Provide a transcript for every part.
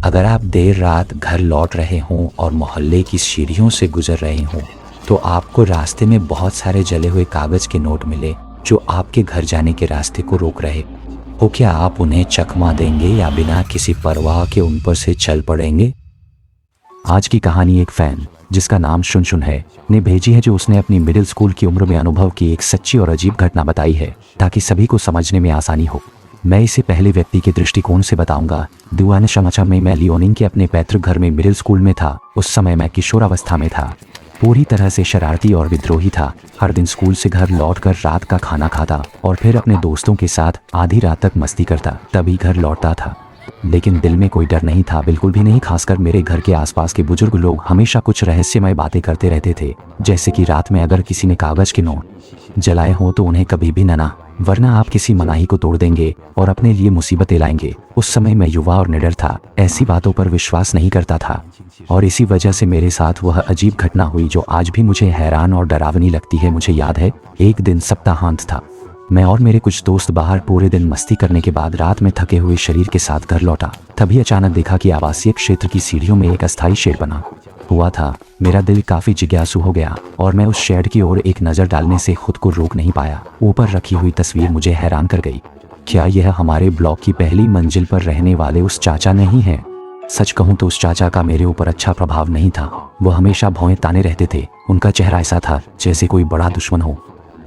अगर आप देर रात घर लौट रहे हों और मोहल्ले की सीढ़ियों से गुजर रहे हों तो आपको रास्ते में बहुत सारे जले हुए कागज़ के नोट मिले जो आपके घर जाने के रास्ते को रोक रहे हो, क्या आप उन्हें चकमा देंगे या बिना किसी परवाह के उन पर से चल पड़ेंगे? आज की कहानी एक फ़ैन जिसका नाम शुन है ने भेजी है, जो उसने अपनी मिडिल स्कूल की उम्र में अनुभव की एक सच्ची और अजीब घटना बताई है ताकि सभी को समझने में आसानी हो। मैं इसे पहले व्यक्ति के दृष्टिकोण से बताऊंगा। दीवान समाचार में मैं लियोनिंग के अपने पैतृक घर में मिडिल स्कूल में था। उस समय मैं किशोरावस्था में था, पूरी तरह से शरारती और विद्रोही था। हर दिन स्कूल से घर लौटकर रात का खाना खाता और फिर अपने दोस्तों के साथ आधी रात तक मस्ती करता, तभी घर लौटता था। लेकिन दिल में कोई डर नहीं था, बिल्कुल भी नहीं। खासकर मेरे घर के आसपास के बुजुर्ग लोग हमेशा कुछ रहस्यमय बातें करते रहते थे, जैसे कि रात में अगर किसी ने कागज के नोट जलाए हों तो उन्हें कभी भी न, वरना आप किसी मनाही को तोड़ देंगे और अपने लिए मुसीबतें लाएंगे। उस समय मैं युवा और निडर था, ऐसी बातों पर विश्वास नहीं करता था और इसी वजह से मेरे साथ वह अजीब घटना हुई जो आज भी मुझे हैरान और डरावनी लगती है। मुझे याद है, एक दिन सप्ताहांत था। मैं और मेरे कुछ दोस्त बाहर पूरे दिन मस्ती करने के बाद रात में थके हुए शरीर के साथ घर लौटा। तभी अचानक देखा कि आवासीय क्षेत्र की सीढ़ियों में एक अस्थायी शेड बना हुआ था। मेरा दिल काफी जिज्ञासु हो गया और मैं उस शेड की ओर एक नज़र डालने से खुद को रोक नहीं पाया। ऊपर रखी हुई तस्वीर मुझे हैरान कर गई। क्या यह हमारे ब्लॉक की पहली मंजिल पर रहने वाले उस चाचा नहीं है? सच कहूँ तो उस चाचा का मेरे ऊपर अच्छा प्रभाव नहीं था। वो हमेशा भौं ताने रहते थे। उनका चेहरा ऐसा था जैसे कोई बड़ा दुश्मन हो।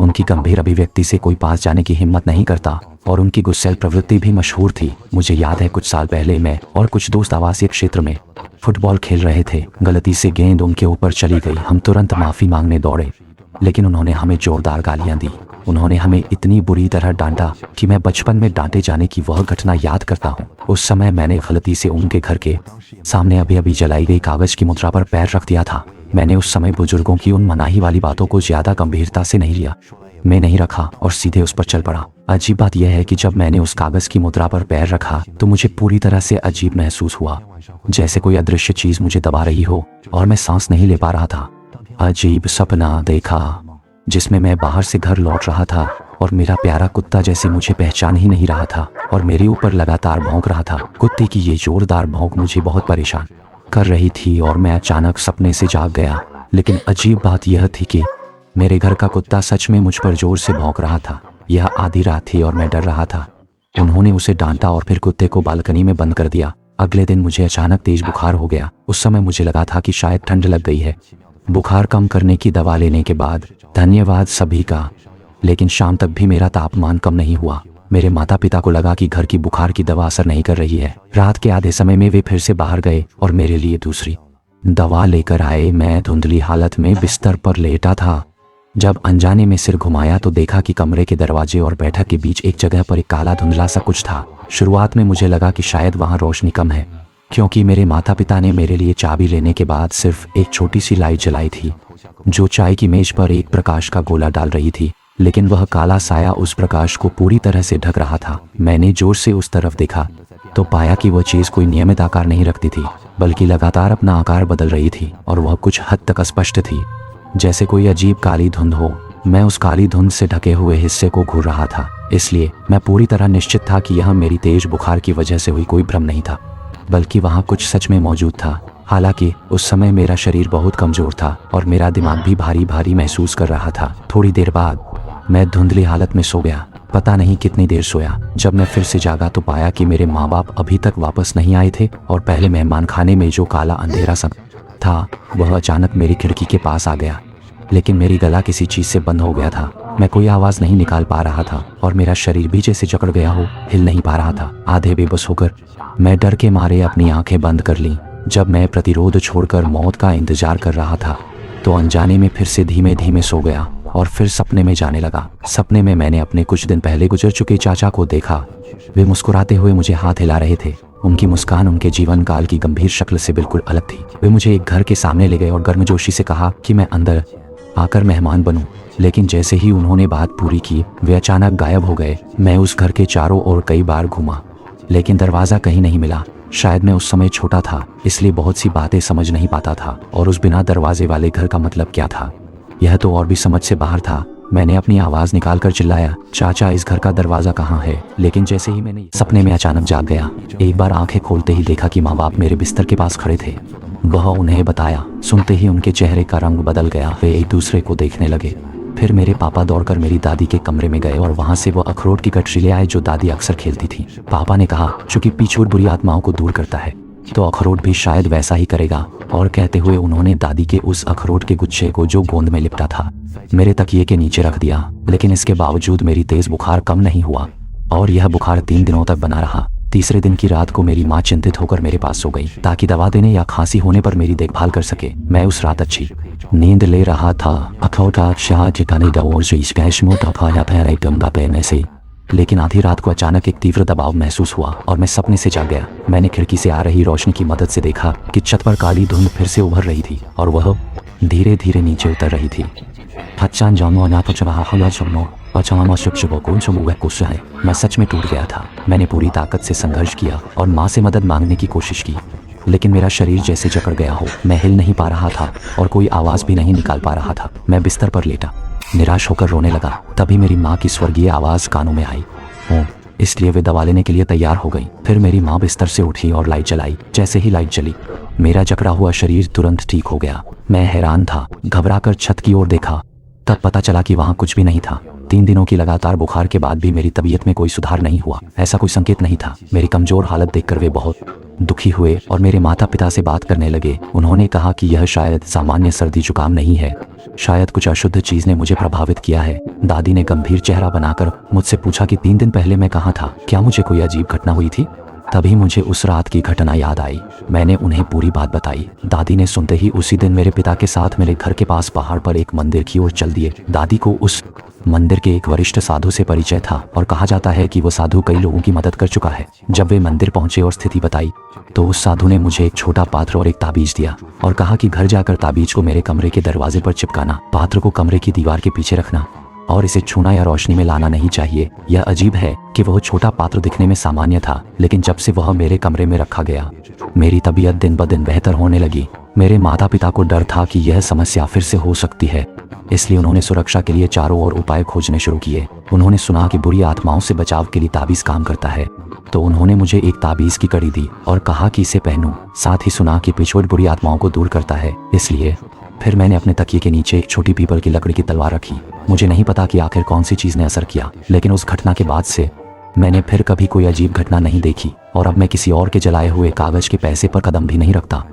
उनकी गंभीर अभिव्यक्ति से कोई पास जाने की हिम्मत नहीं करता और उनकी गुस्सैल प्रवृत्ति भी मशहूर थी। मुझे याद है, कुछ साल पहले मैं और कुछ दोस्त आवासीय क्षेत्र में फुटबॉल खेल रहे थे। गलती से गेंद उनके ऊपर चली गई। हम तुरंत माफ़ी मांगने दौड़े, लेकिन उन्होंने हमें जोरदार गालियां दी। उन्होंने हमें इतनी बुरी तरह डांटा कि मैं बचपन में डांटे जाने की वह घटना याद करता हूँ। उस समय मैंने गलती से उनके घर के सामने अभी जलाई गई कागज की मुद्रा पर पैर रख दिया था। मैंने उस समय बुजुर्गों की उन मनाही वाली बातों को ज्यादा गंभीरता से नहीं लिया। मैं नहीं रखा और सीधे उस पर चल पड़ा। अजीब बात यह है कि जब मैंने उस कागज की मुद्रा पर पैर रखा तो मुझे पूरी तरह से अजीब महसूस हुआ, जैसे कोई अदृश्य चीज मुझे दबा रही हो और मैं सांस नहीं ले पा रहा था। अजीब सपना देखा जिसमें मैं बाहर से घर लौट रहा था और मेरा प्यारा कुत्ता जैसे मुझे पहचान ही नहीं रहा था और मेरे ऊपर लगातार भौंक रहा था। कुत्ते की ये जोरदार भौंक मुझे बहुत परेशान कर रही थी और मैं अचानक सपने से जाग गया। लेकिन अजीब बात यह थी कि मेरे घर का कुत्ता सच में मुझ पर जोर से भौंक रहा था। यह आधी रात थी और मैं डर रहा था। उन्होंने उसे डांटा और फिर कुत्ते को बालकनी में बंद कर दिया। अगले दिन मुझे अचानक तेज बुखार हो गया। उस समय मुझे लगा था कि शायद ठंड लग गई है। बुखार कम करने की दवा लेने के बाद धन्यवाद सभी का, लेकिन शाम तक भी मेरा तापमान कम नहीं हुआ। मेरे माता पिता को लगा कि घर की बुखार की दवा असर नहीं कर रही है। रात के आधे समय में वे फिर से बाहर गए और मेरे लिए दूसरी दवा लेकर आए। मैं धुंधली हालत में बिस्तर पर लेटा था। जब अनजाने में सिर घुमाया तो देखा कि कमरे के दरवाजे और बैठक के बीच एक जगह पर एक काला धुंधला सा कुछ था। शुरुआत में मुझे लगा कि शायद वहाँ रोशनी कम है, क्योंकि मेरे माता पिता ने मेरे लिए चाबी लेने के बाद सिर्फ एक छोटी सी लाइट जलाई थी जो चाय की मेज पर एक प्रकाश का गोला डाल रही थी। लेकिन वह काला साया उस प्रकाश को पूरी तरह से ढक रहा था। मैंने जोर से उस तरफ देखा तो पाया कि वह चीज कोई नियमित आकार नहीं रखती थी, बल्कि लगातार अपना आकार बदल रही थी और वह कुछ हद तक स्पष्ट थी, जैसे कोई अजीब काली धुंध हो। मैं उस काली धुंध से ढके हुए हिस्से को घूर रहा था, इसलिए मैं पूरी तरह निश्चित था कि यह मेरी तेज बुखार की वजह से हुई कोई भ्रम नहीं था, बल्कि वहाँ कुछ सच में मौजूद था। हालांकि उस समय मेरा शरीर बहुत कमजोर था और मेरा दिमाग भी भारी भारी महसूस कर रहा था। थोड़ी देर बाद मैं धुंधली हालत में सो गया। पता नहीं कितनी देर सोया। जब मैं फिर से जागा तो पाया कि मेरे माँ बाप अभी तक वापस नहीं आए थे और पहले मेहमान खाने में जो काला अंधेरा सा था वह अचानक मेरी खिड़की के पास आ गया। लेकिन मेरी गला किसी चीज से बंद हो गया था। मैं कोई आवाज नहीं निकाल पा रहा था और मेरा शरीर भी जैसे जकड़ गया हो, हिल नहीं पा रहा था। आधे बेबस होकर मैं डर के मारे अपनी आंखें बंद कर लीं। जब मैं प्रतिरोध छोड़कर मौत का इंतजार कर रहा था तो अनजाने में फिर से धीमे धीमे सो गया और फिर सपने में जाने लगा। सपने में मैंने अपने कुछ दिन पहले गुजर चुके चाचा को देखा। वे मुस्कुराते हुए मुझे हाथ हिला रहे थे। उनकी मुस्कान उनके जीवन काल की गंभीर शक्ल से बिल्कुल अलग थी। वे मुझे एक घर के सामने ले गए और गर्मजोशी से कहा कि मैं अंदर आकर मेहमान बनूं। लेकिन जैसे ही उन्होंने बात पूरी की वे अचानक गायब हो गए। मैं उस घर के चारों ओर कई बार घूमा, लेकिन दरवाज़ा कहीं नहीं मिला। शायद मैं उस समय छोटा था, इसलिए बहुत सी बातें समझ नहीं पाता था और उस बिना दरवाजे वाले घर का मतलब क्या था, यह तो और भी समझ से बाहर था। मैंने अपनी आवाज़ निकालकर चिल्लाया, चाचा इस घर का दरवाज़ा कहाँ है? लेकिन जैसे ही मैंने सपने में अचानक जाग गया। एक बार आंखें खोलते ही देखा कि माँ बाप मेरे बिस्तर के पास खड़े थे। वह उन्हें बताया। सुनते ही उनके चेहरे का रंग बदल गया। वे एक दूसरे को देखने लगे। फिर मेरे पापा दौड़कर मेरी दादी के कमरे में गए और वहाँ से वो अखरोट की गठरी ले आए जो दादी अक्सर खेलती थी। पापा ने कहा, चूंकि पिछोड़ बुरी आत्माओं को दूर करता है तो अखरोट भी शायद वैसा ही करेगा। और कहते हुए उन्होंने दादी के उस अखरोट के गुच्छे को जो गोंद में लिपटा था मेरे तकिए के नीचे रख दिया। लेकिन इसके बावजूद मेरी तेज बुखार कम नहीं हुआ और यह बुखार 3 दिनों तक बना रहा। तीसरे दिन की रात को मेरी माँ चिंतित होकर मेरे पास सो गई ताकि दवा देने या खांसी होने पर मेरी देखभाल कर सके। मैं उस रात अच्छी नींद ले रहा था। से लेकिन आधी रात को अचानक एक तीव्र दबाव महसूस हुआ और मैं सपने से जाग गया। मैंने खिड़की से आ रही रोशनी की मदद से देखा कि छत पर काली धुंध फिर से उभर रही थी और वह धीरे धीरे नीचे उतर रही थी। मैं सच में टूट गया था। मैंने पूरी ताकत से संघर्ष किया और माँ से मदद मांगने की कोशिश की, लेकिन मेरा शरीर जैसे जकड़ गया हो। मैं हिल नहीं पा रहा था और कोई आवाज़ भी नहीं निकाल पा रहा था। मैं बिस्तर पर लेटा निराश होकर रोने लगा। तभी मेरी माँ की स्वर्गीय आवाज़ कानों में आई। इसलिए वे दवा लेने के लिए तैयार हो गई। फिर मेरी माँ बिस्तर से उठी और लाइट जलाई। जैसे ही लाइट जली मेरा जकड़ा हुआ शरीर तुरंत ठीक हो गया। मैं हैरान था। घबराकर छत की ओर देखा, तब पता चला कि वहाँ कुछ भी नहीं था। 3 दिनों की लगातार बुखार के बाद भी मेरी तबीयत में कोई सुधार नहीं हुआ। ऐसा कोई संकेत नहीं था। मेरी कमज़ोर हालत देखकर वे बहुत दुखी हुए और मेरे माता पिता से बात करने लगे। उन्होंने कहा कि यह शायद सामान्य सर्दी जुकाम नहीं है, शायद कुछ अशुद्ध चीज़ ने मुझे प्रभावित किया है। दादी ने गंभीर चेहरा बनाकर मुझसे पूछा कि 3 दिन पहले मैं कहाँ था, क्या मुझे कोई अजीब घटना हुई थी? तभी मुझे उस रात की घटना याद आई। मैंने उन्हें पूरी बात बताई। दादी ने सुनते ही उसी दिन मेरे पिता के साथ मेरे घर के पास पहाड़ पर एक मंदिर की ओर चल दिए। दादी को उस मंदिर के एक वरिष्ठ साधु से परिचय था और कहा जाता है कि वो साधु कई लोगों की मदद कर चुका है। जब वे मंदिर पहुंचे और स्थिति बताई तो उस साधु ने मुझे एक छोटा पात्र और एक ताबीज दिया और कहा कि घर जाकर ताबीज को मेरे कमरे के दरवाजे पर चिपकाना, पात्र को कमरे की दीवार के पीछे रखना और इसे छूना या रोशनी में लाना नहीं चाहिए। यह अजीब है कि वह छोटा पात्र दिखने में सामान्य था, लेकिन जब से वह मेरे कमरे में रखा गया मेरी तबीयत दिन ब दिन बेहतर होने लगी। मेरे माता पिता को डर था कि यह समस्या फिर से हो सकती है, इसलिए उन्होंने सुरक्षा के लिए चारों ओर उपाय खोजने शुरू किए। उन्होंने सुना कि बुरी आत्माओं से बचाव के लिए ताबीज़ काम करता है, तो उन्होंने मुझे एक ताबीज़ की कड़ी दी और कहा कि इसे पहनूं। साथ ही सुना कि पिछोड़ बुरी आत्माओं को दूर करता है, इसलिए फिर मैंने अपने तकिए के नीचे एक छोटी पीपल की लकड़ी की तलवार रखी। मुझे नहीं पता कि आखिर कौन सी चीज़ ने असर किया, लेकिन उस घटना के बाद से मैंने फिर कभी कोई अजीब घटना नहीं देखी और अब मैं किसी और के जलाए हुए कागज के पैसे पर कदम भी नहीं रखता।